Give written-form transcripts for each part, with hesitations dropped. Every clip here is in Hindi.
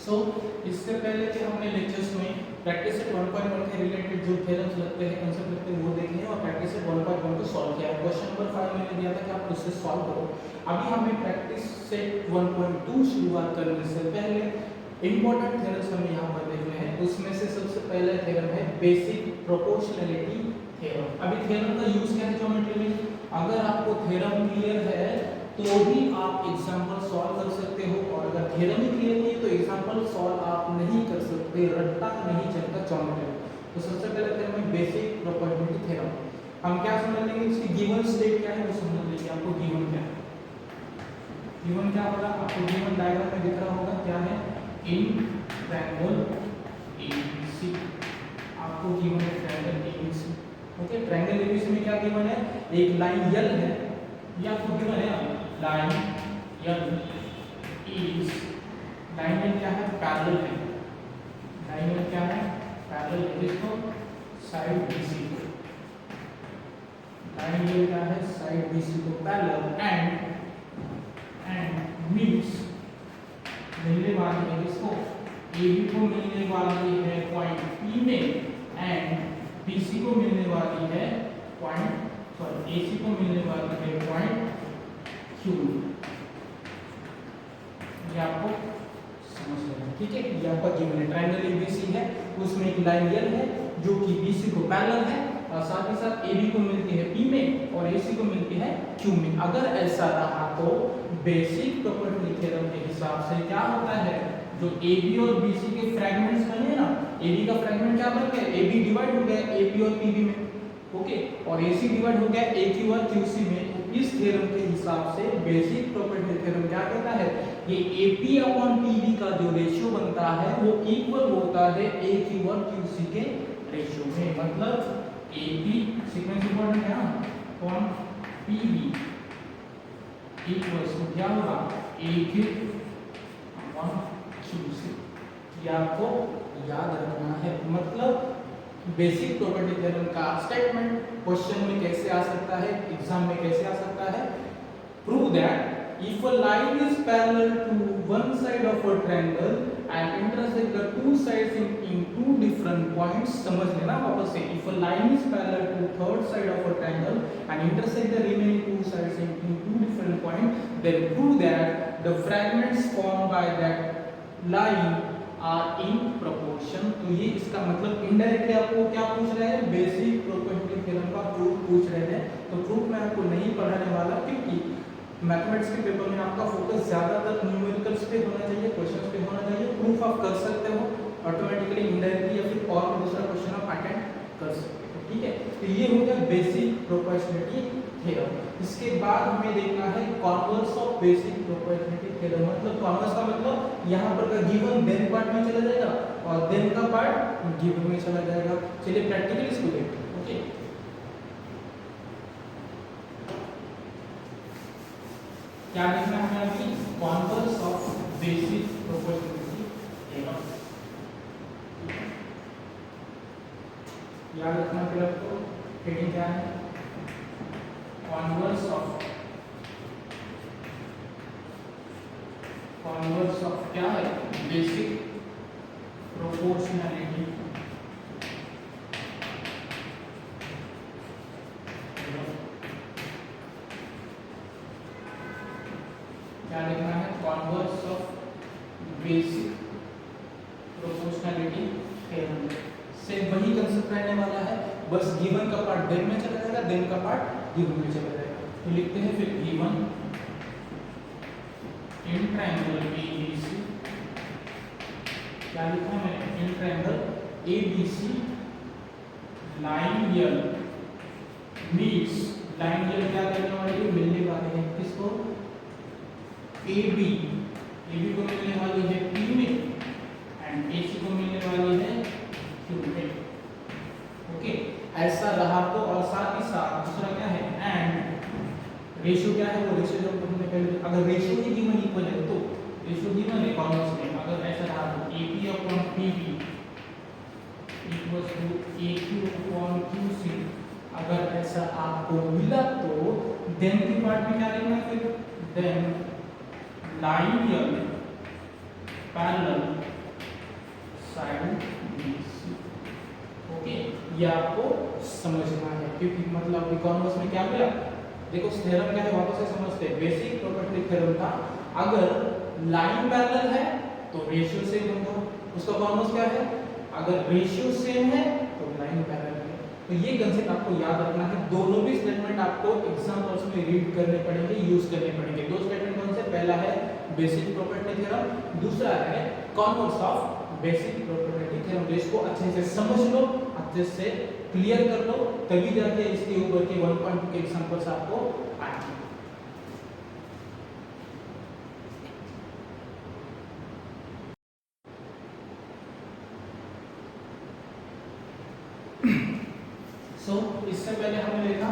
सो इससे पहले कि हमने लेक्चर्स में प्रैक्टिस सेट 1.1 के रिलेटेड जो थ्योरम्स लगते हैं, कंसेप्ट लगते हैं, वो देखे हैं और प्रैक्टिस सेट 1.1 को सॉल्व किया है। क्वेश्चन नंबर 5 मैंने दिया था कि आप उससे सॉल्व करो। अभी हमें प्रैक्टिस सेट 1.2 शुरुआत करने से पहले इंपॉर्टेंट थ्योरम्स हमें यहाँ पर देखने हैं। उसमें से सबसे पहला थ्योरम है बेसिक प्रोपोर्शनैलिटी थ्योरम। अभी थ्योरम का यूज क्या है ज्योमेट्री में? अगर आपको थ्योरम क्लियर है तो ही आप एग्जाम्पल सॉल्व कर सकते हो, और अगर थ्योरम ही क्लियर नहीं है तो एग्जाम्पल सॉल्व आप नहीं कर सकते, रट्टा नहीं चलता ज्योमेट्री। तो सबसे पहले थ्योरम है बेसिक प्रोपोर्शनैलिटी थ्योरम। हम क्या समझ लेंगे, इसकी गिवन स्टेट क्या है वो समझ लेंगे। आपको गिवन क्या है, गिवन क्या होगा, आपको गिवन डायग्राम में दिख रहा होगा क्या है, इन ट्रायंगल एबीसी। आपको गिवन है triangle ABC. Okay, triangle ABC में क्या गिवन है, एक लाइन यल है, ये आपको गिवन है लाइन यल इज, लाइन यल क्या है, पैरेलल है। लाइन यल क्या है, पैरेलल है किसको, साइड बीसी को। लाइन यल क्या है, साइड बीसी को पैरेलल एंड मीट्स, मिलने वाली है किसको, AB को मिलने वाली है पॉइंट P में, एंड BC को मिलने वाली है पॉइंट, सॉरी AC को मिलने वाली है पॉइंट Q। ये आपको समझ लेना, ठीक है। ये आपका गिवन है, ट्रायंगल ABC है, उसमें एक लाइन यल है जो कि BC को पैरेलल है, और साथ ही साथ AB को मिलती है P में और AC को मिलती है Q में। अगर ऐसा रहा तो बेसिक प्रॉपर्टी थ्योरम के हिसाब से क्या होता है, जो AB और BC के फ्रैगमेंट्स बने ना, AB का फ्रैगमेंट क्या बन गया, AB डिवाइड हो गया AP और PB में, ओके, और AC डिवाइड हो गया AQ और QC में। इस थ्योरम के हिसाब से बेसिक प्रॉपर्टी थ्योरम क्या कहता है, ये AP अपॉन PB का जो रेशियो बनता है वो इक्वल होता है AQ और QC के रेशियो में। मतलब AP सीक्वेंस इंपॉर्टेंट है ना, अपॉन PB इक्वल्स टू क्या होगा, AQ अपॉन QC। ये आपको याद रखना है। मतलब बेसिक प्रॉपर्टी थ्योरम का स्टेटमेंट क्वेश्चन में कैसे आ सकता है, एग्जाम में कैसे आ सकता है, prove that if a line is parallel to one side of a triangle and intersect the two sides in two different points. समझ लेना वापस से, if a line is parallel to third side of a triangle and intersect the remaining two sides in two different point, then prove that the fragments formed by that line are in proportion. तो ये इसका मतलब इनडायरेक्टली आपको क्या पूछ रहे हैं, बेसिक प्रॉपर्टी थ्योरम का प्रूफ पूछ रहे हैं। तो प्रूफ मैं आपको नहीं पढ़ाने वाला, क्योंकि मैथमेटिक्स के पेपर में आपका फोकस ज्यादातर न्यूमेरिकल्स पे होना चाहिए, क्वेश्चंस पे होना चाहिए। प्रूफ आप कर सकते हो ऑटोमेटिकली इनडायरेक्टली, या फिर और दूसरा क्वेश्चन आप अटेंड कर सकते हो, ठीक है। तो ये हो गया बेसिक प्रोपोर्शनैलिटी थ्योरम। इसके बाद हमें देखना है converse of basic proportionality theorem. मतलब कॉन्वर्स का मतलब यहाँ पर का गिवन देन पार्ट में चला जाएगा और देन का पार्ट गिवन में चला जाएगा। चलिए प्रैक्टिकली इसको देखते हैं, ओके। क्या देखना है हमें अभी, converse of basic proportionality theorem. याद रखना फिर आपको हेडिंग क्या है, कॉन्वर्स ऑफ क्या है, बेसिक प्रोपोर्शनैलिटी। क्या लिखना है, converse of basic proportionality theorem. से वही कंसेप्ट रहने वाला है, बस गिवन का पार्ट देन में चला जाएगा, देन का पार्ट गिवन में चला जाएगा। तो लिखते हैं फिर गिवन इन ट्रायंगल ABC, क्या लिखा है, इन ट्रायंगल ABC लाइन यल मीट्स, लाइन यल क्या करने वाली है, मिलने वाले हैं किसको, AB को मिलने वाली है P में एंड AC को मिलने वाली है Q में, ओके। ऐसा रहा तो, और साथ ही साथ दूसरा क्या है, एंड रेशियो क्या है, वो रेशियो जब हमने पहले, अगर रेशियो ही गिवन इक्वल है तो रेशियो गिवन है कॉन्वर्स में, अगर ऐसा रहा तो AP upon PB equals to AQ upon QC, अगर ऐसा आपको मिला तो देन की पार्ट में क्या लिखना है फिर, then linear parallel side BC। Okay, ये आपको समझना है, क्योंकि मतलब इकोनॉमिक्स में क्या मिला, देखो थ्योरम क्या है वापस से समझते हैं। बेसिक प्रॉपर्टी थ्योरम था, अगर लाइन पैरेलल है तो रेशियो सेम होगा, उसका कॉन्वर्स क्या है, अगर रेशियो सेम है तो लाइन पैरेलल है। तो ये कंसेप्ट आपको याद रखना है। दोनों भी स्टेटमेंट आपको एग्जांपल्स में रीड करने पड़ेंगे, यूज करने पड़ेंगे। दो स्टेटमेंट कौन से, पहला है बेसिक प्रॉपर्टी थ्योरम, दूसरा है converse of basic property theorem. इसको अच्छे से समझ लो, अच्छे से क्लियर कर लो, तभी जाके इसके ऊपर के 1.2 के एग्जांपल्स आपको आएंगे। सो इससे पहले हमने देखा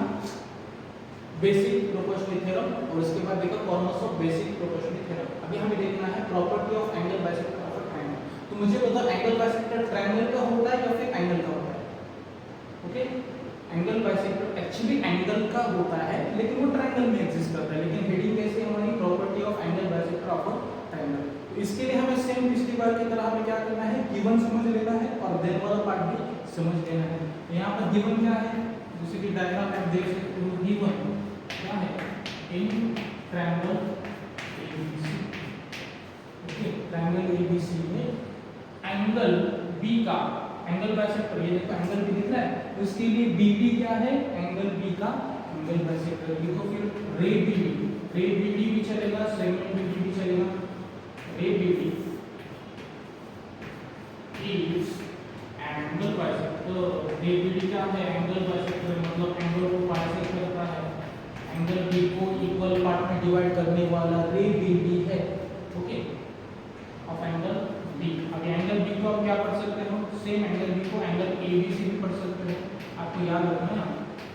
बेसिक प्रोपोर्शनल थ्योरम और उसके बाद देखा converse of basic proportional theorem. अभी हमें देखना है property of angle bisector of a triangle. तो मुझे बताओ एंगल बाइसेक्टर ट्रायंगल का होता है या फिर एंगल का होता है? Okay, angle bisector actually angle का होता है, लेकिन वो ट्रायंगल में एग्जिस्ट करता है। लेकिन हेडिंग कैसे हमारी property of angle bisector of a triangle. तो इसके लिए हमें सेम पिछली बार की तरह हमें क्या करना है, गिवन समझ लेना है और देन वाला पार्ट भी समझ लेना है। यहाँ पर गिवन क्या है, जैसे कि डायग्राम आप देख सकते हो, गिवन क्या है, in triangle ABC। Okay, triangle ABC में एंगल B का, एंगल बाइसेक्टर, ये देखो एंगल B दिख रहा है, तो इसके लिए BD क्या है, एंगल B का एंगल बाइसेक्टर लिखो। फिर रे BD भी चलेगा, सेगमेंट BD भी चलेगा। रे BD इज एंगल बाइसेक्टर। रे BD क्या है, एंगल बाइसेक्टर, मतलब एंगल को बाइसेक्ट करता है, एंगल B को इक्वल पार्ट में डिवाइड करने वाला रे BD है। Okay, of angle B। अब एंगल B को आप क्या पढ़ सकते हो, सेम एंगल B को एंगल ABC भी पढ़ सकते हो। आपको याद रखना है,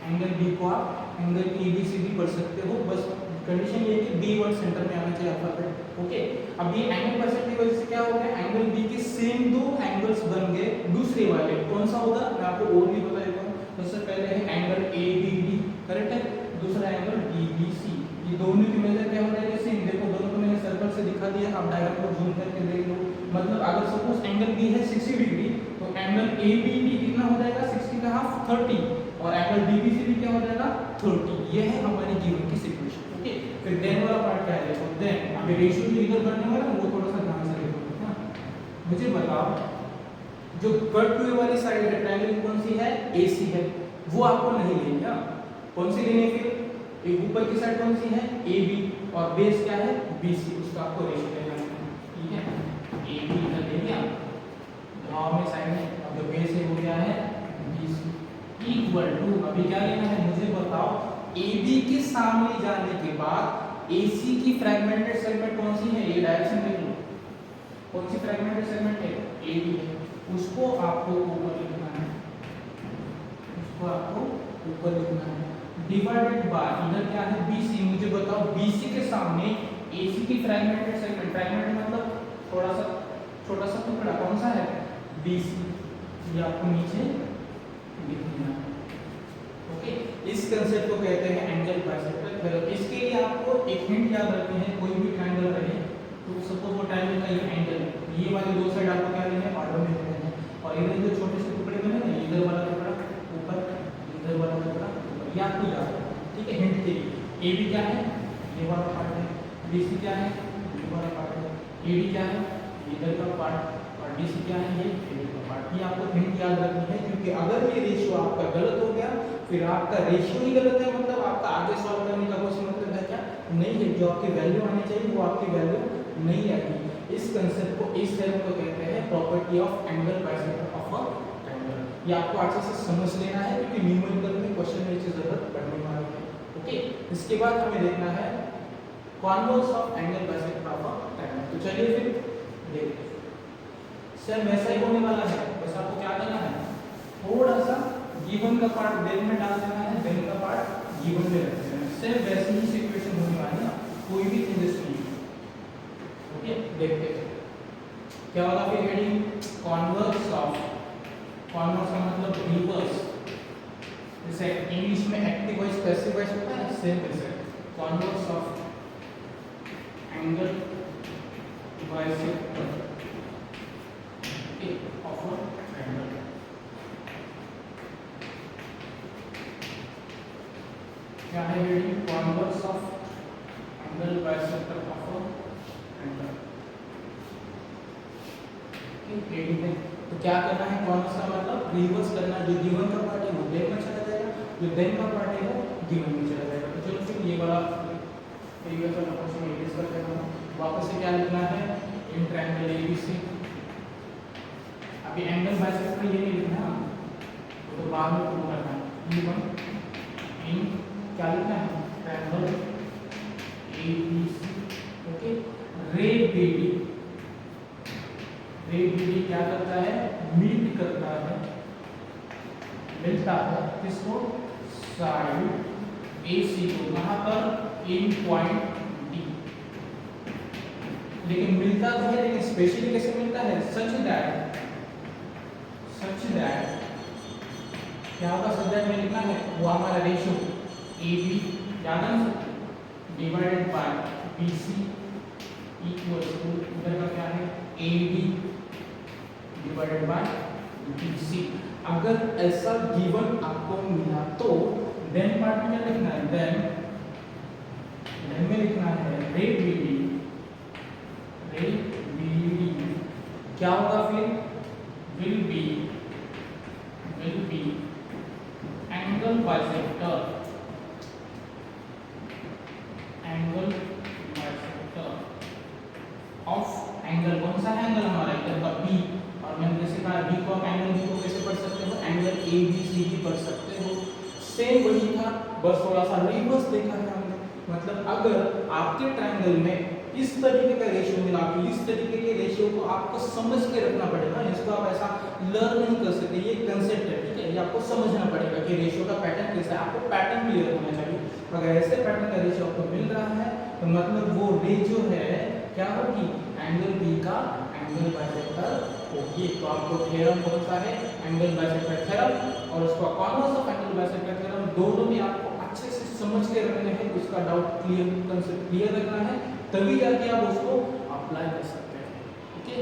एंगल B को आप एंगल ABC भी पढ़ सकते हो, बस कंडीशन ये है कि B वर्ड सेंटर में आना चाहिए अल्फाबेट। ओके, अब ये एंगल परसेंट की वजह से क्या हो गया, एंगल B के सेम दो एंगल्स बन गए दूसरे वाले। कौन सा होगा, मैं आपको और भी बता देता हूं। सबसे पहले है एंगल ABD, करेक्ट है, दूसरा एंगल DBC। ये दोनों की मेजर क्या हो जाएगा, सेम। देखो दोनों को मैंने सर्कल से दिखा दिया, आप डायग्राम को जूम करके देख लो। मतलब अगर सपोज एंगल B है 60 डिग्री, तो एंगल ABD कितना हो जाएगा, 60 का हाफ 30, और एंगल DBC भी क्या हो जाएगा, 30। ये है हमारी गिवन की सिचुएशन। ओके, फिर देन वाला पार्ट क्या है, देखो देन अभी रेशियो जो इधर करने वाला है वो थोड़ा सा ध्यान से देखो ना। मुझे बताओ जो कट हुए वाली साइड है ट्रायंगल कौन सी है, AC है, वो आपको नहीं लेनी है। कौन सी लेनी है फिर, एक ऊपर की साइड कौन सी है, AB, और बेस क्या है, BC, उसका आपको रेशियो लेना है। ठीक है, AB इधर ले लिया, घाव में साइड में, अब जो बेस है वो क्या है, BC इक्वल टू, अभी क्या लेना है मुझे बताओ, AB के सामने जाने के बाद AC की फ्रैगमेंटेड सेगमेंट कौन सी है, ये डायरेक्शन देख लो, कौन सी फ्रैगमेंटेड सेगमेंट है, AB है, उसको आपको ऊपर लिखना है, उसको आपको ऊपर लिखना है, डिवाइडेड बाय इधर क्या है, BC। मुझे बताओ BC के सामने AC की फ्रैगमेंटेड सेगमेंट, फ्रैगमेंट मतलब थोड़ा सा छोटा सा टुकड़ा, कौन सा है, BC, ये आपको नीचे लिखना है। ओके, इस कंसेप्ट को कहते हैं एंगल बाइसेक्टर थ्योरम। इसके लिए आपको एक हिंट याद रखनी है, कोई भी ट्रायंगल रहे तो सपोज वो ट्रायंगल का ये एंगल है, ये वाले दो साइड आपको क्या लेने हैं, ऑर्डर में लेने हैं, और इधर जो छोटे से टुकड़े बने ना, इधर वाला टुकड़ा ऊपर, इधर वाला टुकड़ा ऊपर, ये आपको याद रखना है। ठीक है, हिंट के लिए AB क्या है, ये वाला पार्ट है, BC क्या है, ये वाला पार्ट है, AD क्या है, इधर का पार्ट, और BC क्या है, ये इधर का पार्ट। ये आपको हिंट याद रखनी है, क्योंकि अगर ये रेशियो आपका गलत हो गया, फिर आपका रेशियो ही गलत है, मतलब आपका आगे सॉल्व करने का कुछ मतलब है क्या, नहीं है। जो आपकी वैल्यू आनी चाहिए वो आपकी वैल्यू नहीं आएगी। इस कंसेप्ट को, इस थ्योरम को कहते हैं property of angle bisector of a triangle. ये आपको अच्छे से समझ लेना है, क्योंकि न्यूमेरिकल में क्वेश्चन में इसकी जरूरत पड़ने वाली है। ओके, इसके बाद हमें देखना है converse of angle bisector of a triangle. तो चलिए फिर देखते हैं, सर वैसा ही होने वाला है, बस आपको क्या करना है, थोड़ा सा गिवन का पार्ट देन में डाल देना है, देन का पार्ट गिवन में रख देना है। सिर्फ वैसी ही सिचुएशन होने वाली है, कोई भी चेंजेस नहीं। ओके, देखते हैं क्या होगा फिर हेडिंग कॉन्वर्स ऑफ, कॉन्वर्स का मतलब रिवर्स, जैसे इंग्लिश में एक्टिव वॉइस पैसिव वॉइस होता है सेम वैसे converse of angle bisector of angle. क्या है heading converse of angle bisector of angle. Heading है तो क्या करना है, कॉन्वर्स का मतलब रिवर्स करना, जो गिवन का पार्ट है वो देन में चला जाएगा, जो देन का पार्ट है वो गिवन में चला जाएगा। तो चलो फिर ये वाला प्रीवियस वाला क्वेश्चन एडिट कर देता हूं। वापस से क्या लिखना है, इन ट्रायंगल एबीसी, अभी एंगल बाइसेक्टर ये नहीं लिखना है तो बाद में प्रूव करना है। E1 इन क्या लिखना है, ट्रायंगल एबीसी, ओके। रे बीडी, रे बीडी क्या करता है, मीट करता है, मिलता है किसको, साइड AC को, कहां पर, इन पॉइंट D। लेकिन मिलता तो है, लेकिन स्पेशली कैसे मिलता है, सच दैट क्या होगा, सच दैट में लिखना है वो हमारा रेशियो AB याद है ना, divided by BC equals to इधर का क्या है AD डिवाइडेड बाय BC। अगर ऐसा गिवन आपको मिला तो देन पार्ट में क्या लिखना है, देन में लिखना है रे BD क्या होगा फिर, will be angle bisector of angle, कौन सा एंगल हमारा इधर का B, और मैंने जैसे कहा B को आप एंगल B को कैसे पढ़ सकते हो, एंगल ABCD पढ़ सकते हो। सेम वही था, बस थोड़ा सा रिवर्स देखा है हमने। मतलब अगर आपके ट्रायंगल में इस तरीके का रेशियो मिला, आप इस तरीके के रेशियो को आपको समझ के रखना पड़ेगा, इसको आप ऐसा लर्न नहीं कर सकते, ये कंसेप्ट है, ठीक है। ये आपको समझना पड़ेगा कि रेशियो का पैटर्न कैसा है, आपको पैटर्न क्लियर होना चाहिए। अगर ऐसे पैटर्न का रेशियो आपको मिल रहा है तो मतलब वो रे जो है क्या होगी, एंगल B का एंगल बाइसेक्टर होगी। तो आपको थ्योरम कौन सा है, एंगल बाइसेक्टर थ्योरम और उसका converse of angle bisector theorem, दोनों में आपको अच्छे से समझ के रखने हैं, उसका डाउट क्लियर, कंसेप्ट क्लियर रखना है, तभी जाके आप उसको अप्लाई कर सकते हैं, ओके।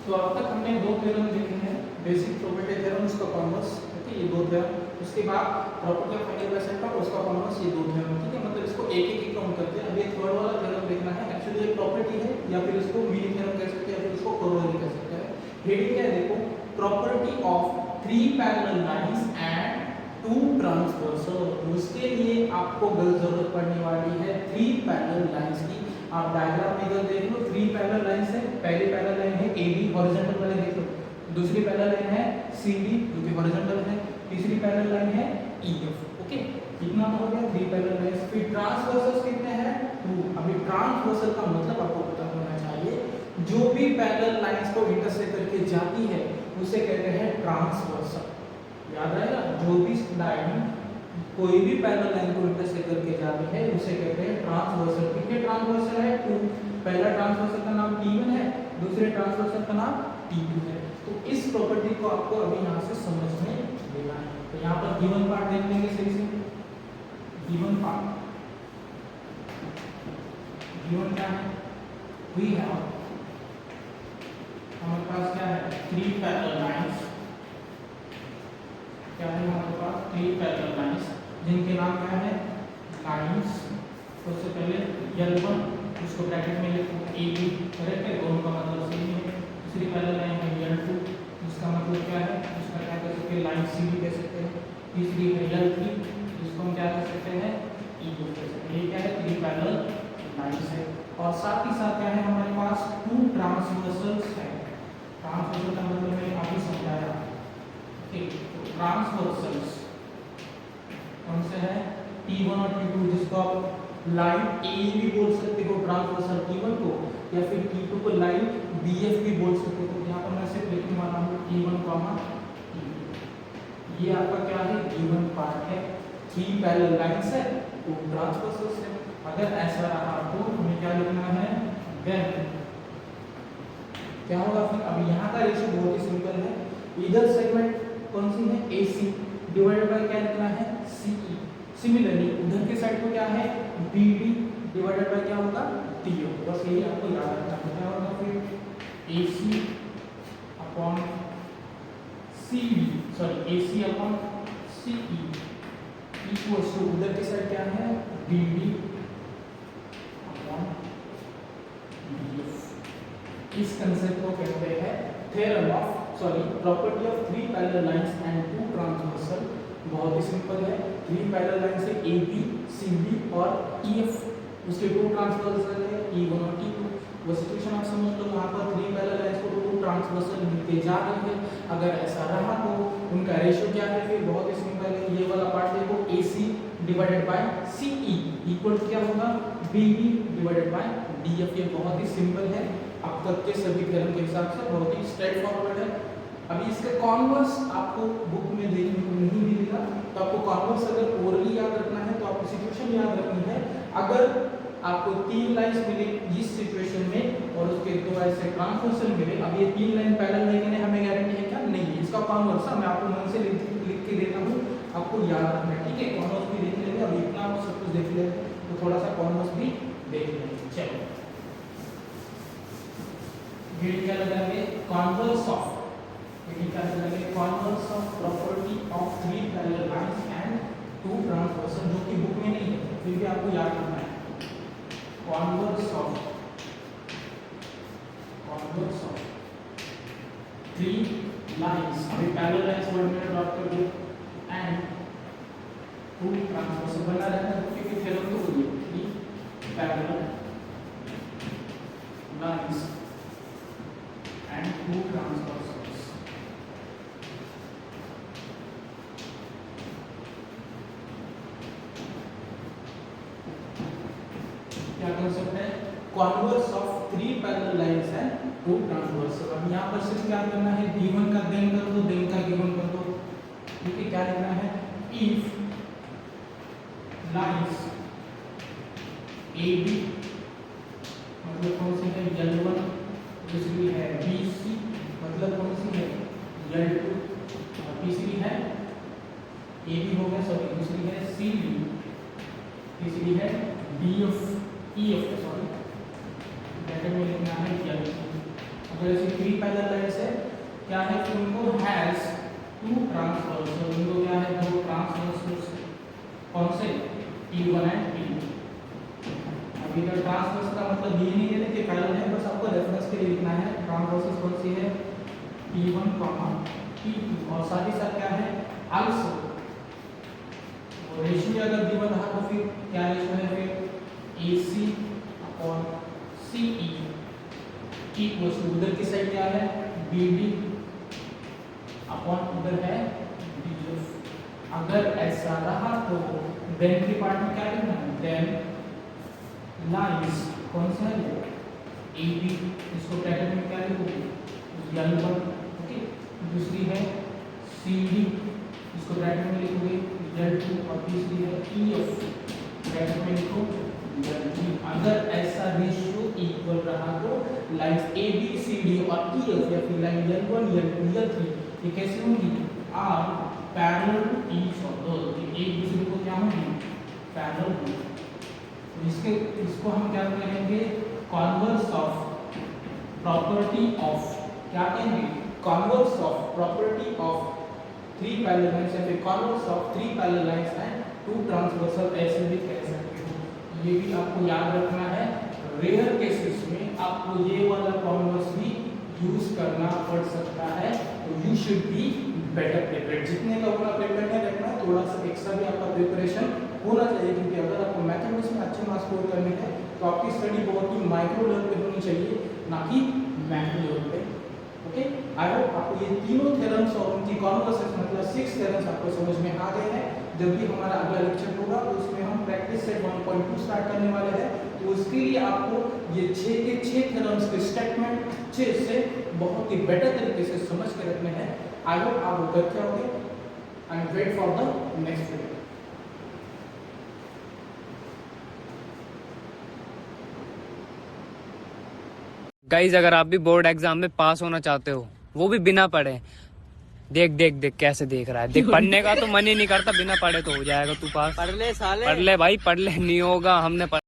तो अब तक हमने दो थ्योरम देखे हैं, बेसिक प्रॉपर्टी थ्योरम, उसका कॉन्वर्स, ओके, ये दो थ्योरम। उसके बाद प्रॉपर्टी ऑफ एंगल बाइसेक्टर, उसका कॉन्वर्स, ये दो थ्योरम, ठीक है। मतलब इसको एक एक काउंट करते हैं। अब ये थर्ड वाला थ्योरम देखना है, एक्चुअली ये प्रॉपर्टी है या फिर इसको मिनी थ्योरम कह सकते हैं या फिर इसको कोरोलरी कह सकते हैं। हेडिंग क्या है देखो, property of 3 parallel lines and 2 transversal. उसके लिए आपको जरूरत पड़ने वाली है 3 पैरेलल लाइंस की। आप डायग्राम में इधर देख लो, 3 पैरेलल लाइंस है। पहली पैरेलल लाइन है AB हॉरिजॉन्टल वाले देख लो, दूसरी पैरेलल लाइन है CD जो कि हॉरिजॉन्टल है, तीसरी पैरेलल लाइन है EF, ओके। कितना हो गया, 3 पैरेलल लाइंस। फिर ट्रांसवर्सल्स कितने हैं, 2। अभी ट्रांसवर्सल का मतलब आपको पता होना चाहिए, जो भी पैरेलल लाइंस को इंटरसेक्ट करके जाती है उसे कहते हैं ट्रांसवर्सल। याद रहेगा, जो भी लाइन कोई भी पैरेलल लाइन को इंटरसेक्ट करके जाती है उसे कहते हैं ट्रांसवर्सल। कितने ट्रांसवर्सल है, 2। पहला ट्रांसवर्सल का नाम T1 है, दूसरे ट्रांसवर्सल का नाम T2 है। तो इस प्रॉपर्टी को आपको अभी यहाँ से समझ में लेना है। तो यहाँ पर गिवन पार्ट देख लेंगे सही से। गिवन पार्ट, गिवन क्या है, वी हैव, हमारे पास क्या है, 3 पैरेलल लाइंस। क्या है हमारे पास, 3 पैरेलल लाइंस जिनके नाम क्या है, लाइंस। सबसे पहले L1, उसको ब्रैकेट में लिखो AB, करेक्ट है, दोनों का मतलब सेम है। दूसरी पैरेलल लाइन है L2, जिसका मतलब क्या है, उसका क्या कह सकते हैं, लाइन CD कह सकते हैं। तीसरी है L3, जिसको हम क्या कह सकते हैं, E2 कह सकते हैं। ये क्या है, 3 पैरेलल लाइंस है। और साथ ही साथ क्या है हमारे पास, 2 ट्रांसवर्सल्स है। ट्रांसवर्सल का मतलब मैंने अभी समझाया, ठीक। तो ट्रांसवर्सल्स कौन से है, T1 और T2, जिसको आप लाइन A भी बोल सकते हो ट्रांसवर्सल T1 को, या फिर T2 को लाइन BF भी बोल सकते हो। तो यहाँ पर मैं सिर्फ लिखने वाला हूँ T1, T2, ये आपका क्या है, गिवन पार्ट है, 3 पैरेलल लाइंस है, 2 ट्रांसवर्सल्स है। अगर ऐसा रहा तो हमें क्या लिखना है, देन क्या होगा फिर। अब यहाँ का रेशियो बहुत ही सिंपल है, इधर सेगमेंट कौन सी है, AC डिवाइडेड बाय क्या लिखना है, CE। सिमिलरली उधर के साइड को क्या है, BD डिवाइडेड बाय क्या होगा, DO। बस यही आपको याद रखना है, क्या होगा फिर AC upon CD, sorry AC upon CE equals to उधर के साइड क्या है, BD अपॉन DF। इस कंसेप्ट को कहते हैं theorem of property of 3 parallel lines and 2 transversal. बहुत ही सिंपल है, 3 पैरेलल लाइंस है AB, CD और EF, उसके 2 ट्रांसवर्सल है E1 और E2। वो सिचुएशन आप समझ लो, यहाँ पर 3 पैरेलल लाइंस को 2 ट्रांसवर्सल मिलते जा रहे हैं। अगर ऐसा रहा तो उनका रेशियो क्या है, फिर बहुत ही सिंपल है, ये वाला पार्ट देखो, AC divided by CE equal to क्या होगा, BD डिवाइडेड बाय DF। ये बहुत ही सिंपल है, अब तक के सभी थ्योरम के हिसाब से बहुत ही स्ट्रेट फॉरवर्ड है। अभी इसका कॉन्वर्स आपको बुक में देखने को नहीं मिलेगा, तो आपको कॉन्वर्स अगर ओरली याद रखना है तो आपको सिचुएशन याद रखनी है। अगर आपको 3 लाइंस मिले इस सिचुएशन में और उसके 2 ऐसे ट्रांसवर्सल मिले, अब ये 3 लाइन पैरेलल नहीं है, हमें गारंटी है क्या, नहीं है। इसका कॉन्वर्स मैं आपको मन से लिख के देता हूँ, आपको याद रखना है, ठीक है। कॉन्वर्स भी देख लेंगे, अभी इतना सब कुछ देख लेंगे तो थोड़ा सा कॉन्वर्स भी देख लेंगे। चलो ये क्या लगाएंगे, कॉन्वर्स ऑफ, ये क्या लगाएंगे, converse of property of 3 parallel lines and 2 transversal, जो कि बुक में नहीं है फिर भी आपको याद रखना है। कॉन्वर्स ऑफ 3 लाइंस, अभी पैरेलल लाइंस वर्ड में ड्रॉप कर दो, एंड 2 ट्रांसवर्सल बना रहता है, क्योंकि थ्योरम तो वही है, 3 पैरेलल लाइंस and 2 transversals। क्या कंसेप्ट है, converse of 3 parallel lines and 2 transversal. अब यहाँ पर सिर्फ क्या करना है, गिवन का देन कर दो, देन का गिवन कर दो, ठीक है। क्या लिखना है, इफ लाइंस AB मतलब कौन सी है, L1, दूसरी है BC मतलब कौन सी है, L2, और तीसरी है AB हो गया, सॉरी दूसरी है CD, तीसरी है DF, EF सॉरी, ब्रैकेट में लिखना है L2। अगर ऐसे 3 पैरेलल लाइंस है, क्या है कि उनको हैज 2 ट्रांसवर्सल, उनको क्या है, 2 ट्रांसवर्सल, कौन से, E1 एंड E2। अभी तो ट्रांसवर्स का मतलब ये नहीं है कि पैरेलल है, बस आपको रेफरेंस के लिए लिखना है। ट्रांसवर्स कौन सी है, E1, E2, और साथ ही साथ क्या है, आल्सो। और रेशियो अगर गिवन रहा तो फिर क्या रेशियो है, फिर AC upon CE equals to उधर की साइड क्या है, BD अपॉन उधर है DF। अगर ऐसा रहा तो देन के पार्ट में क्या लिखना है, देन लाइंस कौन सा है, AB, इसको ब्रैकेट में क्या लिखोगे, L1, ओके। दूसरी है CD, इसको ब्रैकेट में लिखोगे L2, और तीसरी है EF, ब्रैकेट में लिखो L3। अगर ऐसा रेशियो इक्वल रहा तो लाइंस AB, CD और EF, या फिर लाइन L1, L2, L3 ये कैसे होंगी, are parallel to each other, एक दूसरे को क्या होंगी, पैरेलल होंगी। इसको हम क्या कहेंगे, कॉन्वर्स ऑफ प्रॉपर्टी ऑफ, क्या कहेंगे, converse of property of 3 parallel lines, या फिर converse of 3 parallel lines and 2 transversal, ऐसे भी कह सकते हो। ये भी आपको याद रखना है, रेयर केसेस में आपको ये वाला कॉन्वर्स भी यूज करना पड़ सकता है, तो you should be better prepared. जितने का उतना प्रिपेयर नहीं रखना, थोड़ा सा एक्स्ट्रा भी आपका प्रिपरेशन होना चाहिए, क्योंकि अगर आपको मैथमेटिक्स में अच्छे मार्क्स स्कोर करने हैं तो आपकी स्टडी बहुत ही माइक्रो लेवल पे होनी चाहिए, ना कि मैक्रो लेवल पे, ओके। आई होप आपको ये तीनों थ्योरम्स और उनकी कॉन्वर्सेस मतलब 6 थ्योरम्स आपको समझ में आ गए हैं। जब भी हमारा अगला लेक्चर होगा तो उसमें हम प्रैक्टिस सेट 1.2 स्टार्ट करने वाले हैं, तो उसके लिए आपको ये 6 के 6 थ्योरम्स के स्टेटमेंट 6 से बहुत ही बेटर तरीके से समझ के रखने हैं। आई होप आप वो करते होंगे। And wait for the next video. Guys अगर आप भी बोर्ड एग्जाम में पास होना चाहते हो, वो भी बिना पढ़े, देख देख देख कैसे देख रहा है। देख पढ़ने का तो मन ही नहीं करता, बिना पढ़े तो हो जाएगा तू पास। पढ़ ले साले। पढ़ ले भाई, पढ़ ले, नहीं होगा। हमने